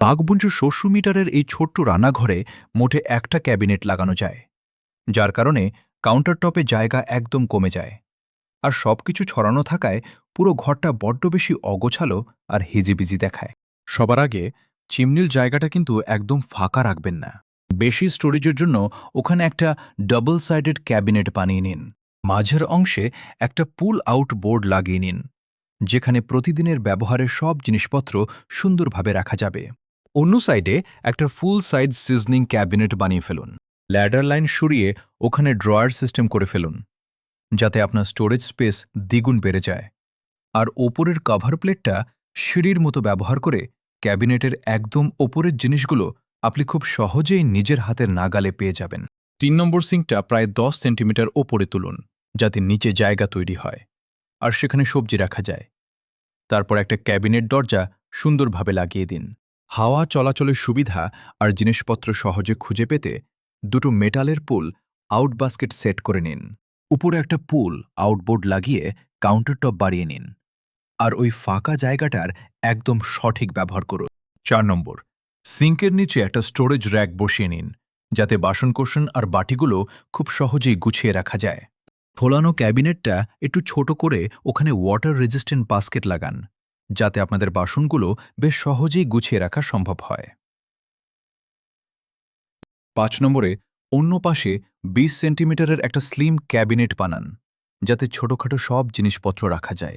বাঘবুঞ্জ ৬০ মিটারের এই ছোট্ট রান্নাঘরে মোটে একটা ক্যাবিনেট লাগানো যায়, যার কারণে কাউন্টারটপে জায়গা একদম কমে যায়। আর সবকিছু ছড়ানো থাকায় পুরো ঘরটা বড্ড বেশি অগোছালো আর হিজিবিজি দেখায়। সবার আগে চিমনির জায়গাটা কিন্তু একদম ফাঁকা রাখবেন না। বেশি স্টোরেজের জন্য ওখানে একটা ডাবল সাইডেড ক্যাবিনেট বানিয়ে নিন। মাঝের অংশে একটা পুল আউট বোর্ড লাগিয়ে নিন, যেখানে প্রতিদিনের ব্যবহারের সব জিনিসপত্র সুন্দরভাবে রাখা যাবে। অন্য সাইডে একটা ফুল সাইজ সিজনিং ক্যাবিনেট বানিয়ে ফেলুন। ল্যাডার লাইন সরিয়ে ওখানে ড্রয়ার সিস্টেম করে ফেলুন, যাতে আপনার স্টোরেজ স্পেস দ্বিগুণ বেড়ে যায়। আর ওপরের কভার প্লেটটা সিঁড়ির মতো ব্যবহার করে ক্যাবিনেটের একদম ওপরের জিনিসগুলো আপনি খুব সহজেই নিজের হাতের নাগালে পেয়ে যাবেন। 3 নম্বর সিঙ্কটা প্রায় 10 সেন্টিমিটার ওপরে তুলুন, যাতে নিচে জায়গা তৈরি হয় আর সেখানে সবজি রাখা যায়। তারপর একটা ক্যাবিনেট দরজা সুন্দরভাবে লাগিয়ে দিন। হাওয়া চলাচলের সুবিধা আর জিনিসপত্র সহজে খুঁজে পেতে দুটো মেটালের পুল আউট বাস্কেট সেট করে নিন। উপরে একটা পুল আউটবোর্ড লাগিয়ে কাউন্টারটপ বাড়িয়ে নিন, আর ওই ফাঁকা জায়গাটার একদম সঠিক ব্যবহার করুন। 4 নম্বর, সিঙ্কের নিচে একটা স্টোরেজ র্যাক বসিয়ে নিন, যাতে বাসনকোসন আর বাটিগুলো খুব সহজেই গুছিয়ে রাখা যায়। ফোলানো ক্যাবিনেটটা একটু ছোট করে ওখানে ওয়াটার রেজিস্ট্যান্ট বাস্কেট লাগান, যাতে আপনাদের বাসনগুলো বেশ সহজেই গুছিয়ে রাখা সম্ভব হয়। 5 নম্বরে, অন্য পাশে 20 সেন্টিমিটারের একটা স্লিম ক্যাবিনেট বানান, যাতে ছোটখাটো সব জিনিসপত্র রাখা যায়।